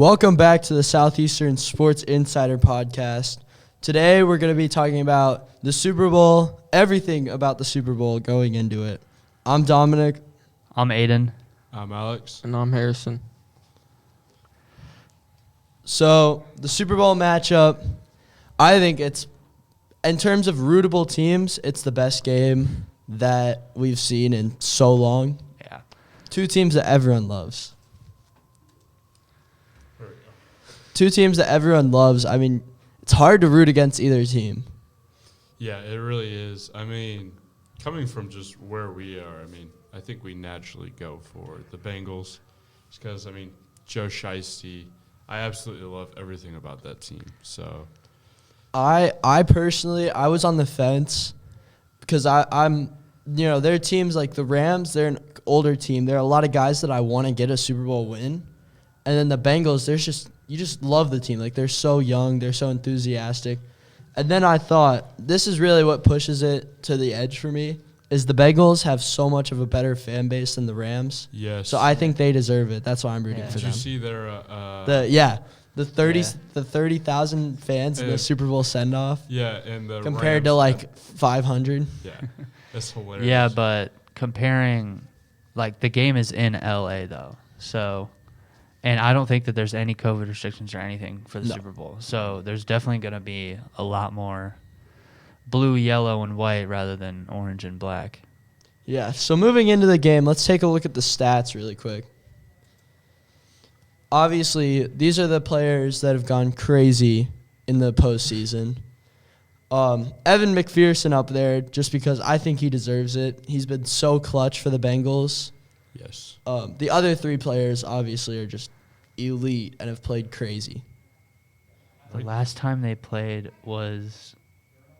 Welcome back to the Southeastern Sports Insider Podcast. Today we're going to be talking about the Super Bowl, everything about the Super Bowl going into it. I'm Dominic. I'm Aidan. I'm Alex. And I'm Harrison. So the Super Bowl matchup, I think it's, in terms of rootable teams, it's the best game that we've seen in so long. Yeah. Two teams that everyone loves. Two teams that everyone loves. I mean, it's hard to root against either team. Yeah, it really is. I mean, coming from just where we are, I think we naturally go for the Bengals. Just because, Joe Shiesty, I absolutely love everything about that team. So, I personally, I was on the fence because I'm, there are teams like the Rams, they're an older team. There are a lot of guys that I want to get a Super Bowl win. And then the Bengals, you just love the team. Like, they're so young, they're so enthusiastic. And then I thought, this is really what pushes it to the edge for me, is the Bengals have so much of a better fan base than the Rams. yes. So I think they deserve it. That's why I'm rooting for Did them. you see their The 30,000 fans in the Super Bowl send-off and the compared Rams to 500. Yeah, that's hilarious. Yeah, but comparing, the game is in LA though, so, and I don't think that there's any COVID restrictions or anything for the Super Bowl. So there's definitely going to be a lot more blue, yellow, and white rather than orange and black. Yeah, so moving into the game, let's take a look at the stats really quick. Obviously, these are the players that have gone crazy in the postseason. Evan McPherson up there, just because I think he deserves it. He's been so clutch for the Bengals. Yes. The other three players, obviously, are just elite and have played crazy. The last time they played was...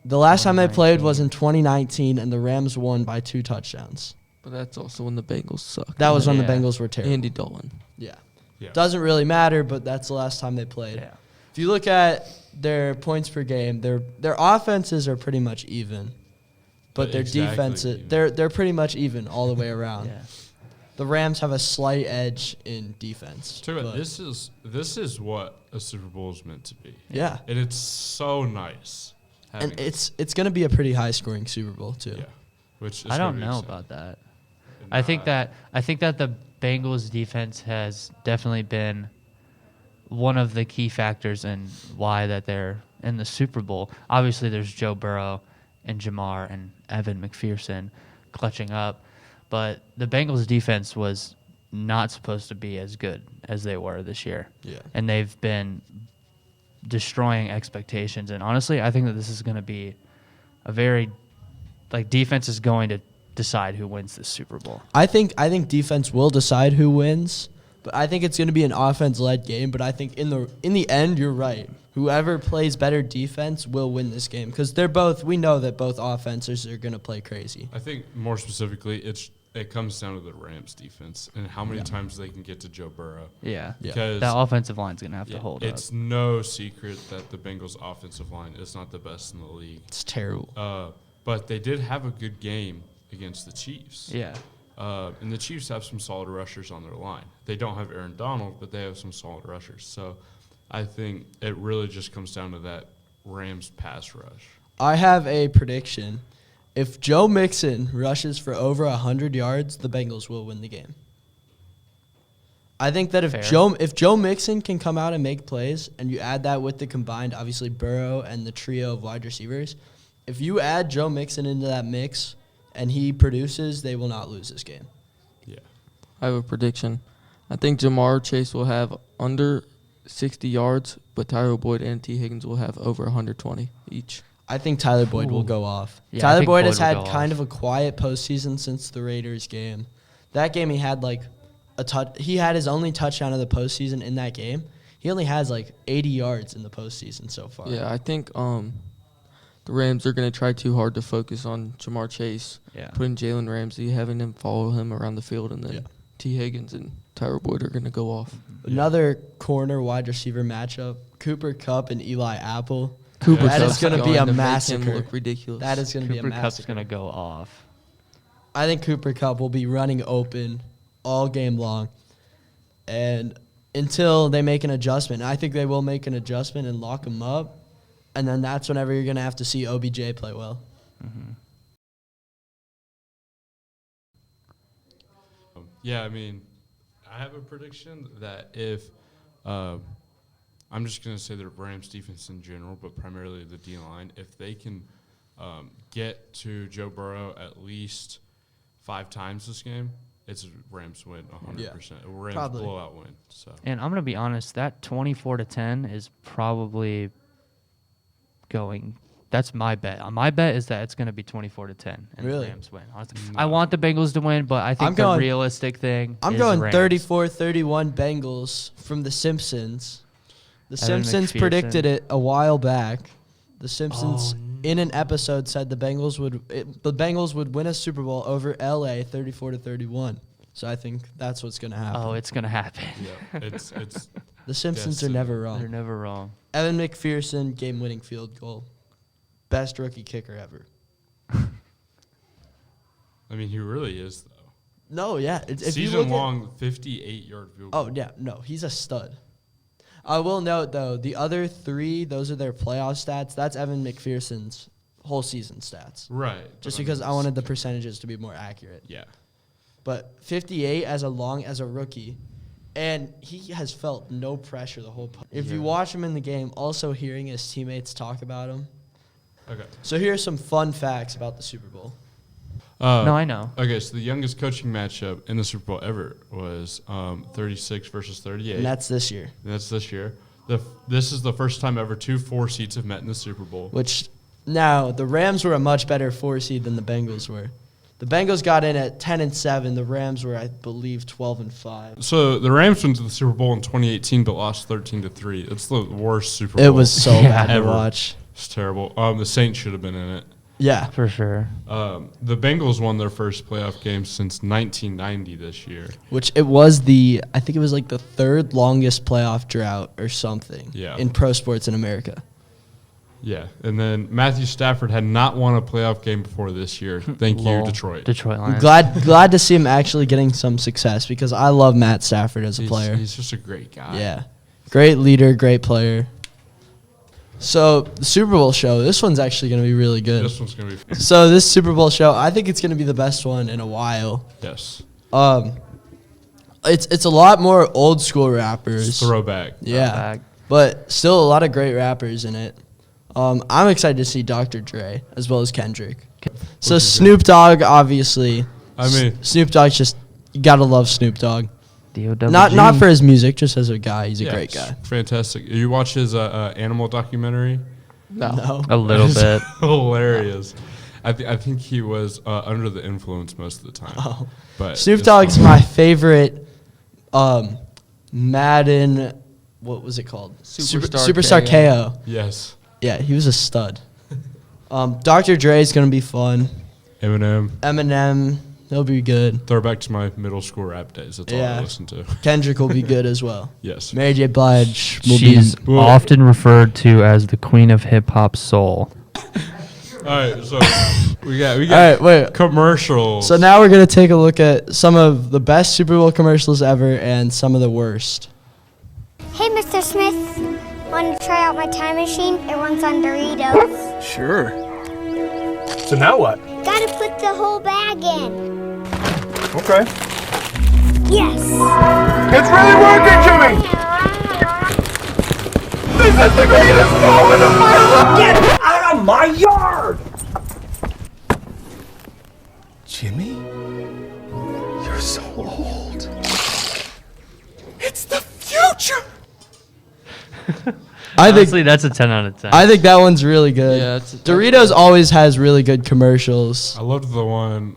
The last time they played was in 2019, and the Rams won by 2 touchdowns. But that's also when the Bengals sucked. That was when the Bengals were terrible. Andy Dalton. Yeah. Yeah. Doesn't really matter, but that's the last time they played. Yeah. If you look at their points per game, their offenses are pretty much even, but their Exactly defenses even. they're pretty much even all the way around. Yeah. The Rams have a slight edge in defense. Tell you what, but- this is what a Super Bowl is meant to be. Yeah, And it's so nice. and having it's going to be a pretty high scoring Super Bowl too. Yeah. Which is I don't gonna be know exciting. about that. And, I think that the Bengals defense has definitely been one of the key factors in why that they're in the Super Bowl. Obviously, there's Joe Burrow and Jamar and Evan McPherson clutching up, but the Bengals defense was not supposed to be as good as they were this year. Yeah. And they've been destroying expectations. And honestly, I think that this is going to be a very, defense is going to decide who wins this Super Bowl. I think defense will decide who wins, but I think it's going to be an offense-led game. But I think in the end, you're right. Whoever plays better defense will win this game because we know that both offenses are going to play crazy. I think more specifically, it comes down to the Rams defense and how many times they can get to Joe Burrow. Yeah. Because That offensive line's going to have to hold up. it's no secret that the Bengals offensive line is not the best in the league. It's terrible. But they did have a good game against the Chiefs. Yeah. And the Chiefs have some solid rushers on their line. They don't have Aaron Donald, but they have some solid rushers. So I think it really just comes down to that Rams pass rush. I have a prediction. If Joe Mixon rushes for over 100 yards, the Bengals will win the game. I think that if Joe Mixon can come out and make plays, and you add that with the combined, obviously, Burrow and the trio of wide receivers, if you add Joe Mixon into that mix and he produces, they will not lose this game. Yeah. I have a prediction. I think Jamar Chase will have under 60 yards, but Tyler Boyd and T. Higgins will have over 120 each. I think Tyler Boyd will go off. Yeah, I Tyler think Boyd has Boyd will had go kind off. of a quiet postseason since the Raiders game. That game he had he had his only touchdown of the postseason in that game. He only has 80 yards in the postseason so far. Yeah, I think the Rams are going to try too hard to focus on Jamar Chase, Yeah. putting Jalen Ramsey, having him follow him around the field, and then Yeah. T. Higgins and Tyler Boyd are going to go off. Another corner wide receiver matchup: Cooper Kupp and Eli Apple. Cooper That is Kupp's going to be a to make him massacre. look ridiculous. That is going to be a Cooper Kupp's massacre. going to go off. I think Cooper Kupp will be running open all game long, and until they make an adjustment. I think they will make an adjustment and lock him up, and then that's whenever you're going to have to see OBJ play well. Yeah, I mean, I have a prediction that if I'm just going to say the Rams defense in general, but primarily the D-line, if they can get to Joe Burrow at least 5 times this game, it's a Rams win 100%. A Rams Probably. blowout win. So And I'm going to be honest, that 24-10 is probably going. That's my bet. My bet is that it's going to be 24-10 and Really? the Rams win. Honestly, I want the Bengals to win, but I think I'm the going- realistic thing I'm is going Rams. 34-31 Bengals from The Simpsons. The Evan Simpsons McPherson. predicted it a while back. The Simpsons, Oh, in an episode, said the Bengals would win a Super Bowl over LA 34-31. So I think that's what's going to happen. Oh, it's going to happen. yeah, it's The Simpsons destiny. are never They're wrong. never wrong. Evan McPherson, game-winning field goal. Best rookie kicker ever. I mean, he really is, though. No, yeah. If you look at- Season-long 58-yard field goal. Oh, yeah. No, he's a stud. I will note, though, the other 3, those are their playoff stats. That's Evan McPherson's whole season stats. Right. Just but because I mean, wanted the it's- percentages to be more accurate. Yeah. But 58 as a rookie, and he has felt no pressure the whole If you Yeah. watch him in the game, also hearing his teammates talk about him. Okay. So here are some fun facts about the Super Bowl. No, I know. Okay, so the youngest coaching matchup in the Super Bowl ever was 36 versus 38. And that's this year, And that's this year. This is the first time ever 2 4 seeds have met in the Super Bowl. which now the Rams were a much better 4 seed than the Bengals were. The Bengals got in at 10-7. The Rams were, I believe, 12-5. So the Rams went to the Super Bowl in 2018, but lost 13-3. It's the worst Super Bowl. It was so Yeah. bad to Ever. watch. It's terrible. The Saints should have been in it. Yeah. For sure. The Bengals won their first playoff game since 1990 this year. Which I think it was like the 3rd longest playoff drought or something Yeah. in pro sports in America. Yeah, and then Matthew Stafford had not won a playoff game before this year. Thank you, Lol. Detroit. Detroit I'm Lions. glad to see him actually getting some success because I love Matt Stafford as a player. He's just a great guy. Yeah. Great leader, great player. So, the Super Bowl show, this one's actually going to be really good. This one's going to be So, this Super Bowl show, I think it's going to be the best one in a while. yes. It's a lot more old school rappers. Throwback. Yeah. Back. But still a lot of great rappers in it. I'm excited to see Dr. Dre as well as Kendrick. So is Snoop Dogg, obviously. I mean- Snoop Dogg's just, you gotta love Snoop Dogg. D-O-double-G. Not for his music, just as a guy. He's a Yeah, great it's guy. Fantastic. You watch his animal documentary? No. A little It's bit. hilarious. I think he was under the influence most of the time. Oh. But Snoop it's Dogg's fun. my favorite Madden, what was it called? Superstar KO. Yes. Yeah, he was a stud. Dr. Dre is going to be fun. Eminem. Eminem, he'll be good. Throwback to my middle school rap days. That's all Yeah. I listened to. Kendrick will be good as well. Yes. Mary J. Blige will She's be. often referred to as the queen of hip hop soul. All right, so we got All right, wait. commercials. So now we're going to take a look at some of the best Super Bowl commercials ever and some of the worst. Hey, Mr. Smith. Want to try out my time machine? It runs on Doritos. Sure. So now what? Gotta put the whole bag in. Okay. Yes. It's really working, Jimmy! This is the greatest moment of my life! Get out of my yard! Jimmy? You're so old. It's the future! Honestly, that's a 10 out of 10. I think that one's really good. Yeah, it's a tough Doritos always has really good commercials. I loved the one.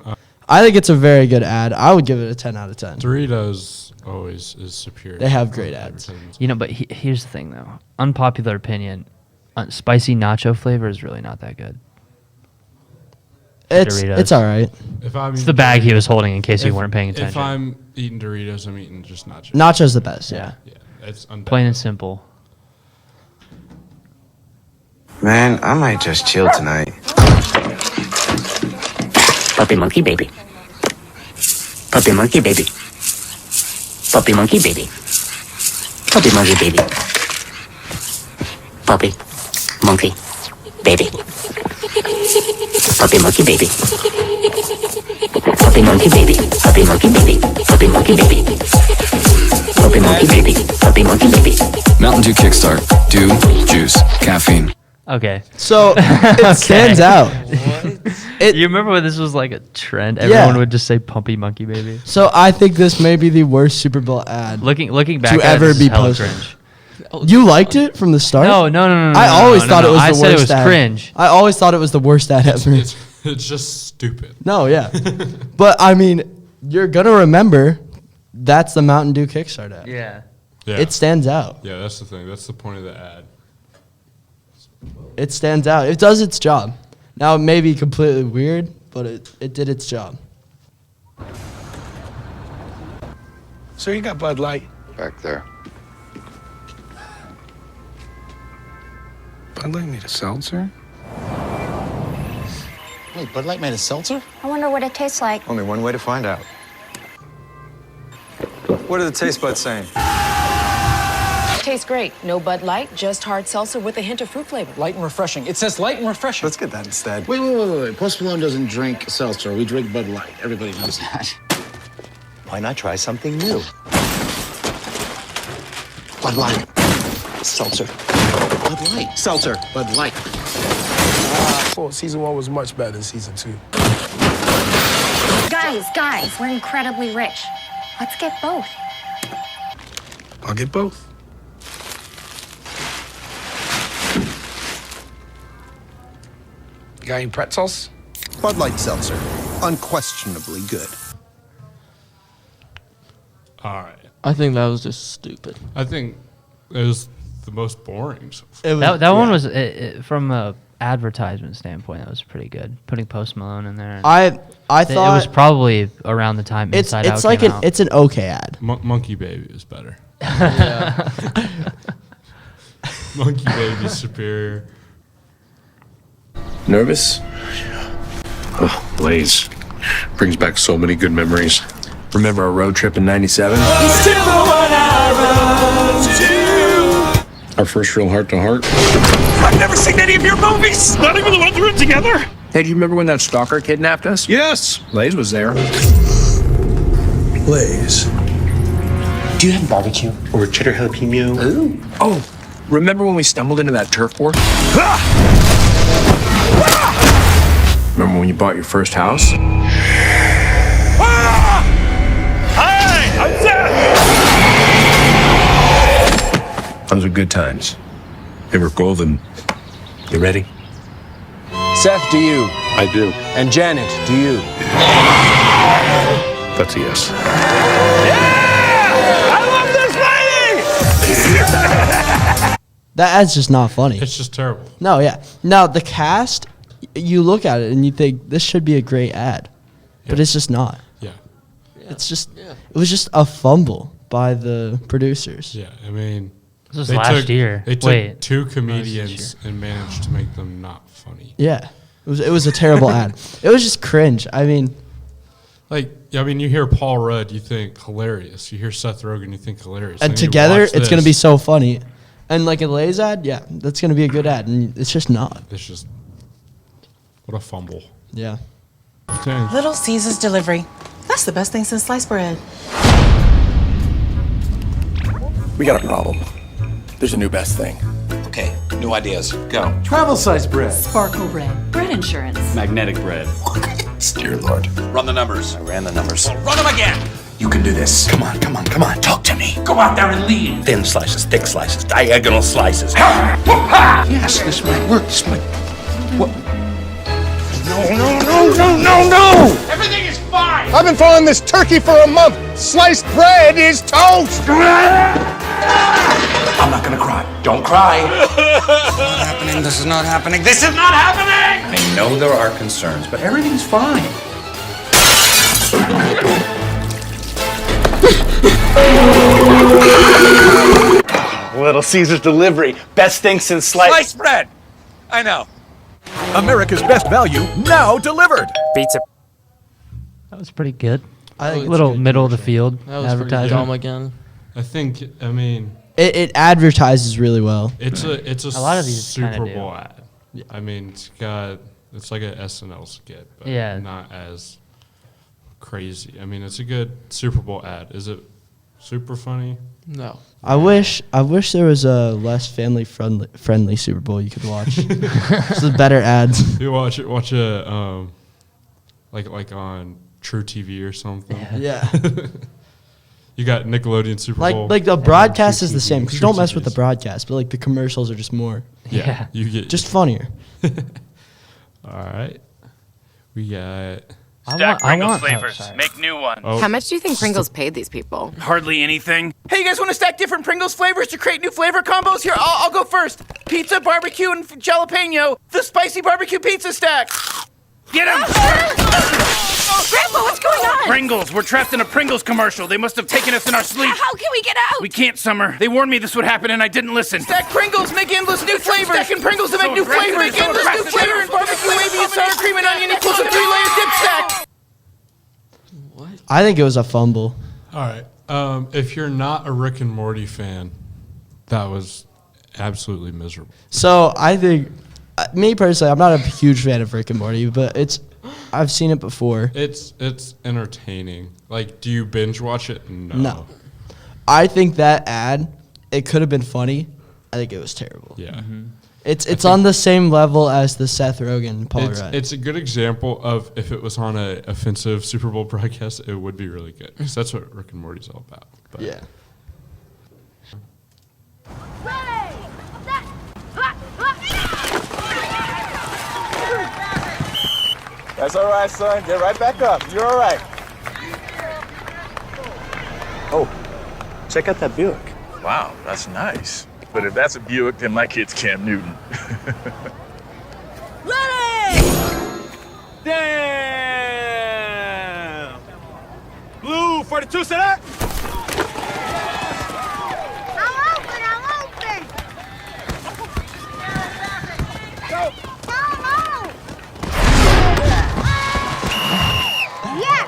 I think it's a very good ad. I would give it a 10 out of 10. Doritos always is superior. They have great ads. Advertisements. You know, but here's the thing, though. Unpopular opinion. Spicy nacho flavor is really not that good. It's Doritos. all right. If I'm It's eating the bag he Doritos- was holding in case you if- weren't paying If attention. I'm eating Doritos, I'm eating just nachos. Nacho's the best, yeah. Yeah, it's unbalanced. Plain and simple. Man, I might just chill tonight. Puppy monkey baby. Puppy monkey baby. Puppy monkey baby. Puppy monkey baby. Puppy monkey baby. Puppy monkey baby. Puppy monkey baby. Puppy monkey baby. Puppy monkey baby. Puppy monkey baby. Puppy monkey baby. Mountain Dew Kickstart. Dew, juice, caffeine. Okay. So it stands out. You remember when this was like a trend? Everyone would just say "Pumpy Monkey Baby." So I think this may be the worst Super Bowl ad Looking back, to at ever it, be hella posted. cringe. You liked it from the start? No. I always thought it was I the said worst it was ad. cringe. I always thought it was the worst ad ever. It's just stupid. No, yeah. But I mean, you're gonna remember that's the Mountain Dew Kickstart ad. Yeah. Yeah. It stands out. Yeah, that's the thing. That's the point of the ad. It stands out. It does its job. Now it may be completely weird, but it did its job. Sir, you got Bud Light? Back there. Bud Light made a seltzer? Wait, Bud Light made a seltzer? I wonder what it tastes like. Only one way to find out. What are the taste buds saying? Tastes great. No Bud Light, just hard seltzer with a hint of fruit flavor. Light and refreshing. It says light and refreshing. Let's get that instead. Wait. Post Malone doesn't drink seltzer. We drink Bud Light. Everybody knows that. Why not try something new? Bud Light. Seltzer. Bud Light. Seltzer. Bud Light. Well, season 1 was much better than season 2. Guys, we're incredibly rich. Let's get both. I'll get both. Got any pretzels? Bud Light Seltzer. Unquestionably good. All right. I think that was just stupid. I think it was the most boring. So That one was from a advertisement standpoint. That was pretty good. Putting Post Malone in there. I thought it was probably around the time it's Inside Out it's like came out. it's an okay ad. Monkey Baby is better. Yeah. Monkey Baby's superior. Nervous? Oh, Blaze. Brings back so many good memories. Remember our road trip in '97? Our first real heart-to-heart. I've never seen any of your movies! Not even the ones we're in together! Hey, do you remember when that stalker kidnapped us? Yes! Blaze was there. Blaze. Do you have barbecue or cheddar jalapeno? Ooh. Oh, remember when we stumbled into that turf war? Remember when you bought your first house? Hi! I'm Seth! Those were good times. They were golden. You ready? Seth, do you? I do. And Janet, do you? That's a yes. I love this lady! That ad's just not funny. It's just terrible. No, yeah. Now the cast, you look at it and you think this should be a great ad, but it's just not. Yeah. It's just it was just a fumble by the producers. Yeah, I mean, This was last year. They took Wait. two comedians and managed to make them not funny. Yeah. It was a terrible ad. It was just cringe. I mean, Like, I mean, you hear Paul Rudd, you think hilarious. You hear Seth Rogen, you think hilarious. and Then you together watch it's going to be this, so funny. And like a Lay's ad, yeah, that's going to be a good ad, and it's just not. It's just, what a fumble. Yeah. Dang. Little Caesar's delivery. That's the best thing since sliced bread. We got a problem. There's a new best thing. Okay, new ideas. Go. Travel size bread. Sparkle bread. Bread insurance. Magnetic bread. Dear Lord. Run the numbers. I ran the numbers. Run them again! You can do this. Come on. Talk to me. Go out there and lead! Thin slices, thick slices, diagonal slices. Yes, this might work. This might. What? No! Everything is fine! I've been following this turkey for a month. Sliced bread is toast. I'm not gonna cry. Don't cry. This is not happening. This is not happening! I know there are concerns, but everything's fine. Little Caesar's delivery. Best thing since Sliced bread! I know. America's Best Value, now delivered. Pizza. That was pretty good. I think Little middle of the field That was pretty dumb advertisement. again. I think, I mean, It advertises really well. It's a lot of these Super kinda Bowl do. ad. I mean, it's like an SNL skit, but Yeah. not as crazy. I mean, it's a good Super Bowl ad. Is it super funny? No. I wish there was a less family friendly Super Bowl you could watch. It's the better ads. You watch a like on True TV or something. Yeah. You got Nickelodeon Super Bowl. Like the broadcast is the same because you True don't mess with the TVs. broadcast, but like the commercials are just more, Yeah, you get just funnier. All right, we got. Stack Pringles oh, flavors. sorry. Make new ones. Oh. How much do you think Pringles paid these people? Hardly anything. Hey, you guys want to stack different Pringles flavors to create new flavor combos? Here, I'll go first. Pizza, barbecue, and jalapeno. The spicy barbecue pizza stack. Get him! Grandpa, what's going on? Pringles. We're trapped in a Pringles commercial. They must have taken us in our sleep. How can we get out? We can't, Summer. They warned me this would happen, and I didn't listen. Stack Pringles, make endless new flavors. Stacking Pringles to make new flavors. Make endless new flavors. Barbecue, wavy, and sour cream and onion equals a 3-layer dip stack. I think it was a fumble. All right. If you're not a Rick and Morty fan, that was absolutely miserable. So I think, me personally, I'm not a huge fan of Rick and Morty, but I've seen it before. It's entertaining. Like, do you binge watch it? No. I think that ad, it could have been funny. I think it was terrible. Yeah. It's on the same level as the Seth Rogen Paul Rudd. It's a good example of if it was on an offensive Super Bowl broadcast, it would be really good. 'Cause that's what Rick and Morty's all about. But Yeah. That's all right, son. Get right back up. You're all right. Oh, check out that Buick. Wow, that's nice. But if that's a Buick, then my kid's Cam Newton. Damn! Blue 42 set. I'm open. Go. No. Yeah.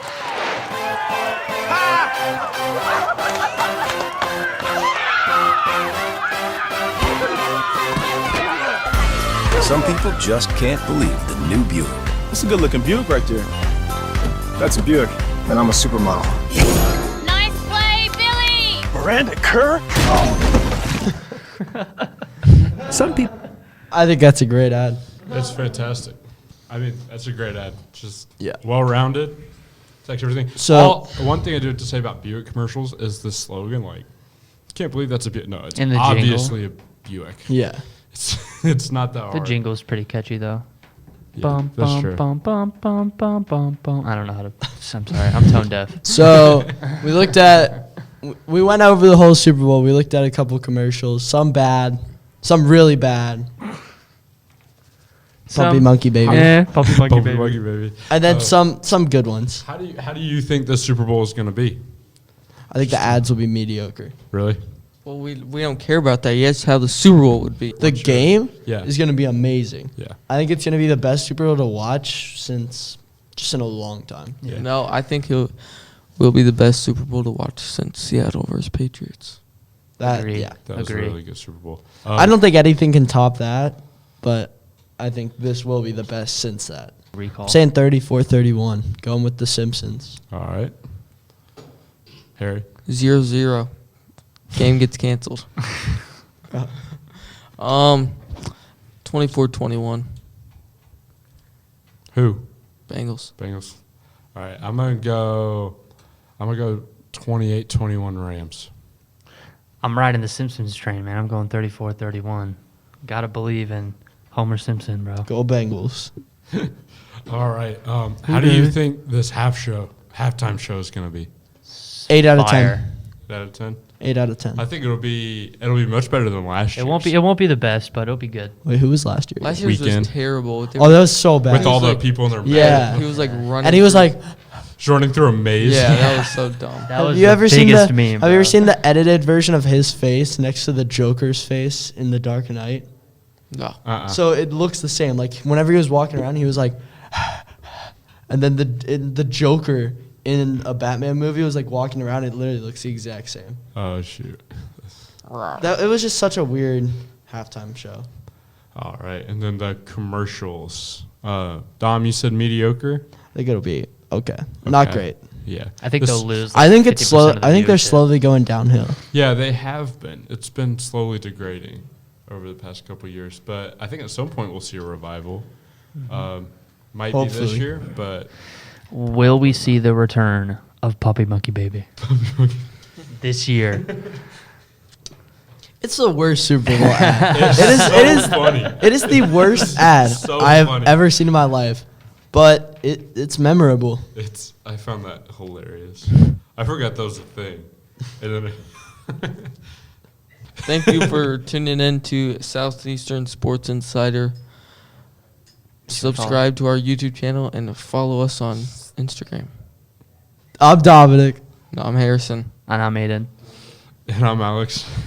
Some people just can't believe the new Buick. That's a good-looking Buick right there. That's a Buick, and I'm a supermodel. Nice play, Billy. Miranda Kerr? Some people. I think that's a great ad. it's fantastic. I mean, that's a great ad. Just Yeah. well-rounded. It's actually everything. So- one thing I do have to say about Buick commercials is the slogan. Like, can't believe that's a Buick. No, it's In the obviously a Buick. Yeah. It's not that The hard. jingle's pretty catchy though. Yeah, Bum that's bum true. bum bum bum bum bum bum. I don't know how to. I'm sorry. I'm tone deaf. So we went over the whole Super Bowl. We looked at a couple commercials, some bad, some really bad. Puppy Monkey Baby. Yeah, Puppy Monkey Puppy Baby. Monkey Baby. And then some good ones. How do you think the Super Bowl is going to be? I think the ads will be mediocre. Really? Well, we don't care about that. Yes, how the Super Bowl would be. The game Yeah. is going to be amazing. Yeah. I think it's going to be the best Super Bowl to watch since just in a long time. Yeah. No, I think will be the best Super Bowl to watch since Seattle versus Patriots. Agreed. Yeah. That was Agree. a really good Super Bowl. I don't think anything can top that, but I think this will be the best since that. Recall. I'm saying 34-31, going with the Simpsons. All right. Harry? 0-0. Game gets canceled. 24-21. Who? Bengals. Bengals. All right. I'm gonna go 28-21 Rams. I'm riding the Simpsons train, man. I'm going 34-31. Gotta believe in Homer Simpson, bro. Go Bengals. All right. How do you think this halftime show is gonna be? 8 out of Fire. 8 out of 10. 8 out of 10. I think it'll be much better than last year. It won't be the best, but it'll be good. Wait, who was last year? Last year was Weekend. just terrible. Oh, that was so bad. With all the like- people in their Yeah. He was like running. And he was through- like, running through a maze. yeah, that was so dumb. That have was you the ever seen biggest the meme. Have you ever bro. seen the edited version of his face next to the Joker's face in The Dark Knight? No. So it looks the same. Like whenever he was walking around, he was like, and then the Joker in a Batman movie was like walking around. It literally looks the exact same. Oh shoot. It was just such a weird halftime show. All right, and then the commercials. Dom, you said mediocre. I think it'll be okay. Not great. Yeah, I think they'll lose. I think it's slow. I think they're viewership. slowly going downhill. Yeah, they have been. It's been slowly degrading over the past couple of years, but I think at some point we'll see a revival. Might be this Hopefully. year, but Will we see the return of Puppy Monkey Baby this year? It's the worst Super Bowl ad. It is funny. It is the worst ad so I have funny. ever seen in my life, but it's memorable. I found that hilarious. I forgot that was a thing. And then Thank you for tuning in to Southeastern Sports Insider. Subscribe to our YouTube channel and follow us on Instagram. I'm Dominic. No, I'm Harrison. And I'm Aidan. And I'm Alex.